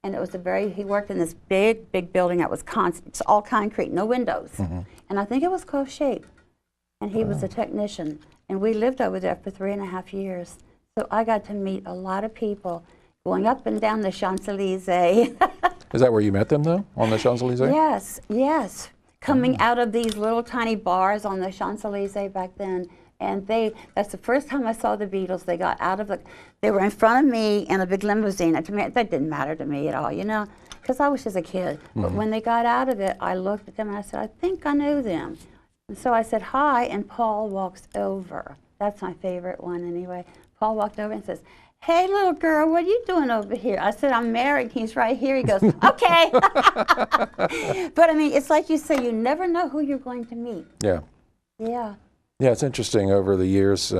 and it was he worked in this big, big building that was it's all concrete, no windows. And I think it was called Shape. And he was a technician. And we lived over there for 3.5 years. So I got to meet a lot of people going up and down the Champs-Elysees. Is that where you met them, though, on the Champs-Elysees? Yes, yes. Coming out of these little tiny bars on the Champs-Elysees back then. And that's the first time I saw the Beatles. They got out of they were in front of me in a big limousine. And to me, that didn't matter to me at all, you know, because I was just a kid. But when they got out of it, I looked at them and I said, I think I knew them. And so I said, hi, and Paul walks over. That's my favorite one anyway. Paul walked over and says, hey, little girl, what are you doing over here? I said, I'm married. He's right here. He goes, okay. But I mean, it's like you say, you never know who you're going to meet. Yeah. Yeah. Yeah, it's interesting over the years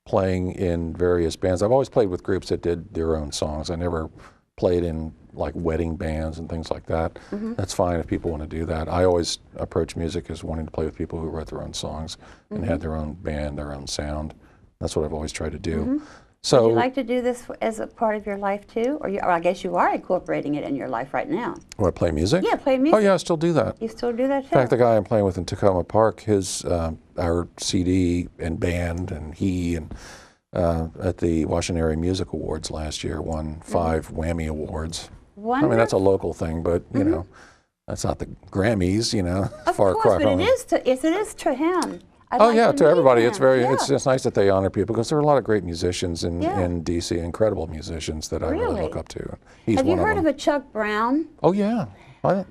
playing in various bands. I've always played with groups that did their own songs. I never played in like wedding bands and things like that. That's fine if people want to do that. I always approach music as wanting to play with people who wrote their own songs and had their own band, their own sound. That's what I've always tried to do. So, would you like to do this as a part of your life too? Or I guess you are incorporating it in your life right now. What, play music? Yeah, play music. Oh yeah, I still do that. You still do that too? In fact, the guy I'm playing with in Tacoma Park, our CD and band and he and at the Washington Area Music Awards last year won 5 Whammy Awards. Wonderful. I mean, that's a local thing, but you know, that's not the Grammys, you know. Of far course, cry but from it is to him. Oh yeah, to everybody. It's very. Yeah. It's just nice that they honor people because there are a lot of great musicians in DC, incredible musicians that I really look up to. He's Have you one heard of of a Chuck Brown? Oh yeah,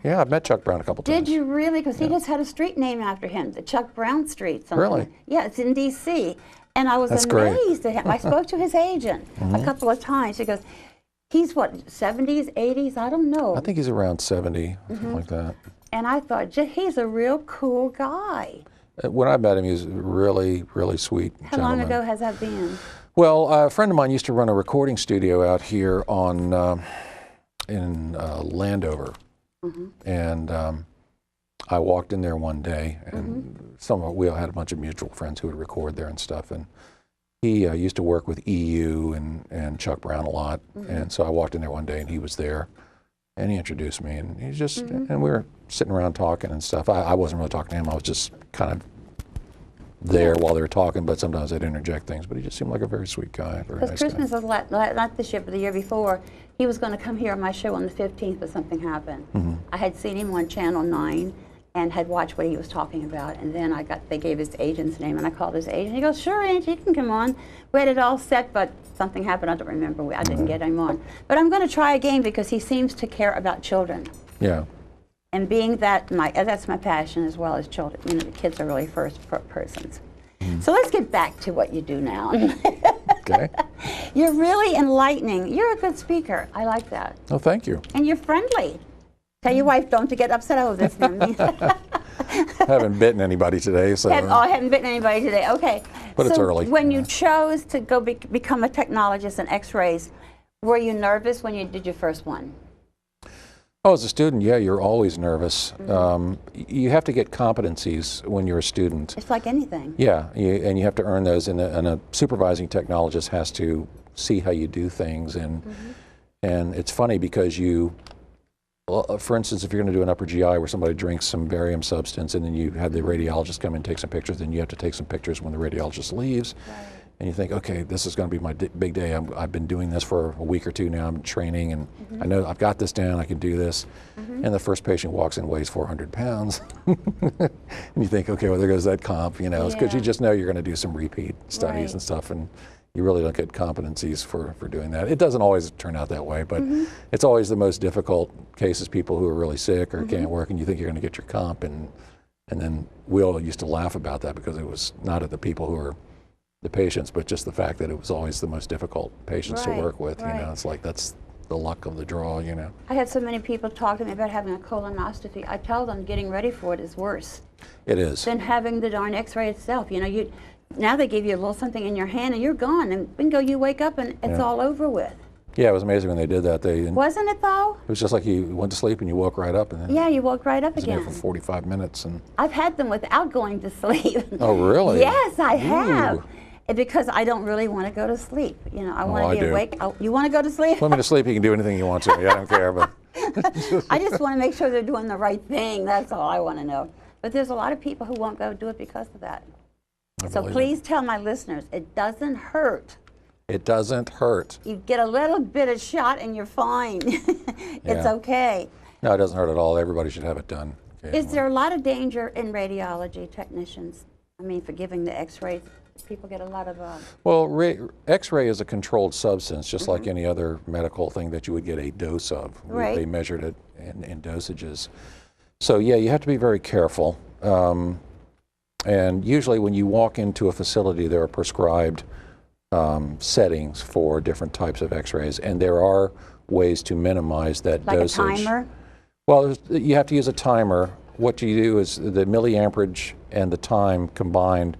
yeah. I've met Chuck Brown a couple times. Did you really? Because he just had a street named after him, the Chuck Brown Street. Something. Really? Yeah, it's in DC, and I was amazed at him. I spoke to his agent a couple of times. He goes, he's what, 70s, 80s? I don't know. I think he's around 70, something like that. And I thought, he's a real cool guy. When I met him, he was really, really sweet How gentleman. long ago has that been? Well, a friend of mine used to run a recording studio out here in Landover, and I walked in there one day, and we all had a bunch of mutual friends who would record there and stuff, and he used to work with EU and Chuck Brown a lot, and so I walked in there one day, and he was there. And he introduced me, and he's just, and we were sitting around talking and stuff. I wasn't really talking to him. I was just kind of there while they were talking, but sometimes I'd interject things. But he just seemed like a very sweet guy, very nice guy. Because Christmas was not this year, but the year before, he was going to come here on my show on the 15th, but something happened. I had seen him on Channel 9 and had watched what he was talking about, and then they gave his agent's name, and I called his agent. He goes, sure, Angie, you can come on. We had it all set, but something happened. I don't remember. I didn't get him on. But I'm going to try again because he seems to care about children. Yeah. And being that's my passion as well as children. You know, the kids are really first persons. So let's get back to what you do now. Okay. You're really enlightening. You're a good speaker. I like that. Oh, thank you. And you're friendly. Tell your wife don't to get upset over this. I haven't bitten anybody today, so. I haven't bitten anybody today. Okay. But it's early. When you chose to go become a technologist in X-rays, were you nervous when you did your first one? Oh, as a student, yeah, you're always nervous. You have to get competencies when you're a student. It's like anything. Yeah, and you have to earn those, and a supervising technologist has to see how you do things, and it's funny because for instance, if you're going to do an upper GI where somebody drinks some barium substance and then you have the radiologist come in and take some pictures, then you have to take some pictures when the radiologist leaves. Right. And you think, okay, this is going to be my big day. I've been doing this for a week or two now. I'm training, and I know I've got this down. I can do this. And the first patient walks in, weighs 400 pounds. And you think, okay, well, there goes that comp. You know, it's because you just know you're going to do some repeat studies and stuff, and you really don't get competencies for doing that. It doesn't always turn out that way, but it's always the most difficult cases, people who are really sick or can't work, and you think you're going to get your comp, and then we all used to laugh about that because it was not at the people who are the patients, but just the fact that it was always the most difficult patients to work with. You know, it's like that's the luck of the draw. You know, I had so many people talk to me about having a colonoscopy. I tell them getting ready for it is worse. It is. Than having the darn X-ray itself. You know, now they give you a little something in your hand and you're gone, and bingo, you wake up and it's all over with. Yeah, it was amazing when they did that. Wasn't it though? It was just like you went to sleep and you woke right up, and then you woke right up again. There for 45 minutes, and I've had them without going to sleep. Oh, really? Yes, I have. Because I don't really want to go to sleep. You know, I want I to be do. awake. Oh, you want to go to sleep? Put me to sleep, you can do anything you want to. Yeah, I don't care, but I just want to make sure they're doing the right thing. That's all I want to know. But there's a lot of people who won't go do it because of that. So believe please tell my listeners, it doesn't hurt. it doesn't hurt. You get a little bit of shot and you're fine. It's Yeah. okay. No, it doesn't hurt at all. Everybody should have it done. Is there a lot of danger in radiology technicians? I mean, for giving the x-rays, people get a lot of... Well, X-ray is a controlled substance, just like any other medical thing that you would get a dose of. Right. They measured it in dosages. So yeah, you have to be very careful. And usually when you walk into a facility, there are prescribed settings for different types of X-rays, and there are ways to minimize that like dosage. a timer? Well, you have to use a timer. What you do is the milliamperage and the time combined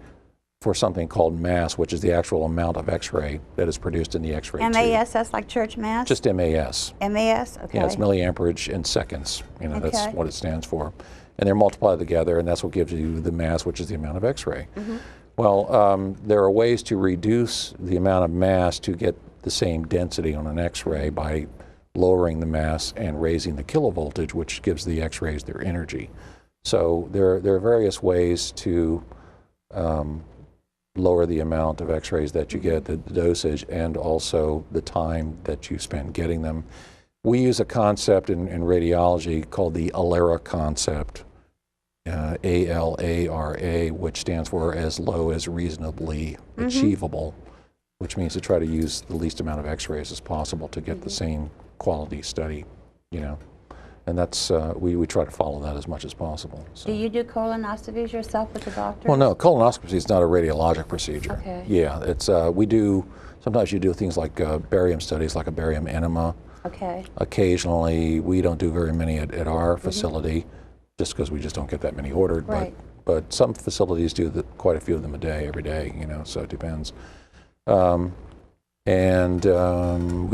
for something called mass, which is the actual amount of X-ray that is produced in the X-ray tube. MAS, that's like church mass? Just MAS. MAS, okay. Yeah, it's milliamperage in seconds. You know, that's Okay. what it stands for. And they're multiplied together, and that's what gives you the mass, which is the amount of X-ray. Well, there are ways to reduce the amount of mass to get the same density on an X-ray by lowering the mass and raising the kilovoltage, which gives the X-rays their energy. So there are various ways to lower the amount of X-rays that you get, the dosage, and also the time that you spend getting them. We use a concept in radiology called the ALARA concept, A-L-A-R-A, which stands for as low as reasonably achievable, which means to try to use the least amount of X-rays as possible to get the same quality study, you know. And that's, we try to follow that as much as possible. So. Do you do colonoscopies yourself with the doctor? Well, no, colonoscopy is not a radiologic procedure. Okay. Yeah, it's, we do, sometimes you do things like barium studies, like a barium enema. Okay. Occasionally, we don't do very many at our facility, just because we just don't get that many ordered. Right. But some facilities do quite a few of them a day, every day, you know, so it depends. We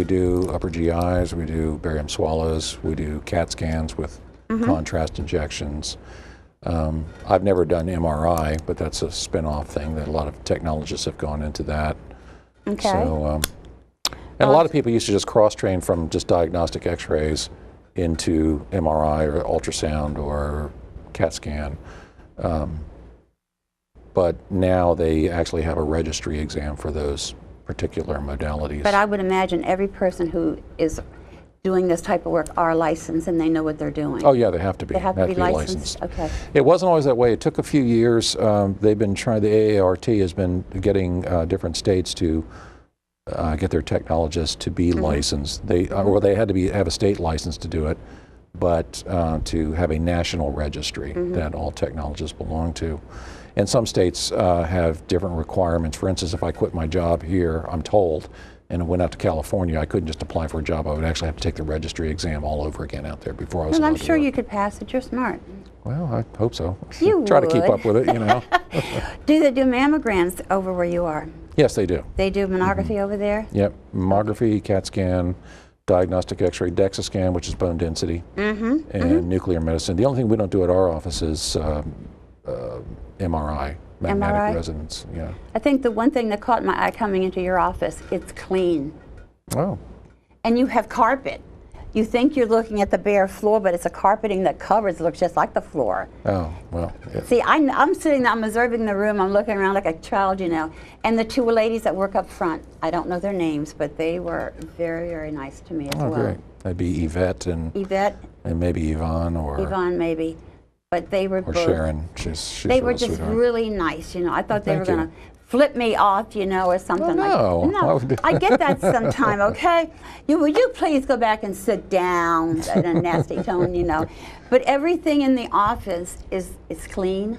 do upper GIs, we do barium swallows, we do CAT scans with contrast injections. I've never done MRI, but that's a spin-off thing that a lot of technologists have gone into that. Okay. So, and a lot of people used to just cross-train from just diagnostic X-rays into MRI or ultrasound or CAT scan. But now they actually have a registry exam for those particular modalities. But I would imagine every person who is doing this type of work are licensed and they know what they're doing. Oh yeah, they have to be. They have to be licensed. Okay. It wasn't always that way. It took a few years. They've been trying, the AART has been getting different states to get their technologists to be licensed. Or they had to have a state license to do it, but to have a national registry that all technologists belong to. And some states have different requirements. For instance, if I quit my job here, I'm told, and went out to California, I couldn't just apply for a job. I would actually have to take the registry exam all over again out there before I was And allowed I'm to sure work. you could pass it. You're smart. Well, I hope so. You Try to keep would. up with it, you know. Do they do mammograms over where you are? Yes, they do. They do mammography over there? Yep, mammography, CAT scan, diagnostic X-ray, DEXA scan, which is bone density, and nuclear medicine. The only thing we don't do at our office is MRI, magnetic MRI? resonance. Yeah. I think the one thing that caught my eye coming into your office, it's clean. Oh. And you have carpet. You think you're looking at the bare floor, but it's a carpeting that covers, looks just like the floor. Oh, well. Yeah. See, I'm sitting there, I'm observing the room, I'm looking around like a child, you know. And the two ladies that work up front, I don't know their names, but they were very, very nice to me as Oh, well. great. That'd be Yvette and maybe Yvonne or Yvonne maybe. But they were both. Sharon. She's They a were real just sweetheart. really nice, you know. I thought they were thank going to flip me off, you know, or something no. like that. Why would they- I get that sometime, okay? Would you please go back and sit down in a nasty tone, you know? But everything in the office is clean.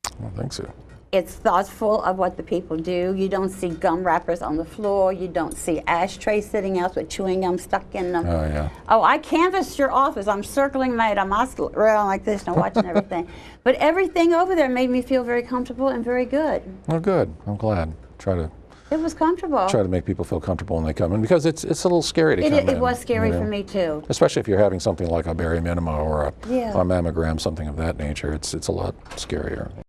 I don't think so. It's thoughtful of what the people do. You don't see gum wrappers on the floor. You don't see ashtrays sitting out with chewing gum stuck in them. Oh, yeah. Oh, I canvassed your office. I'm circling I'm around like this and watching everything. But everything over there made me feel very comfortable and very good. Oh, good. I'm glad. It was comfortable. Try to make people feel comfortable when they come in, because it's a little scary to come in. It was scary you know? for me too. Especially if you're having something like a barium enema or a Yeah. mammogram, something of that nature. It's a lot scarier.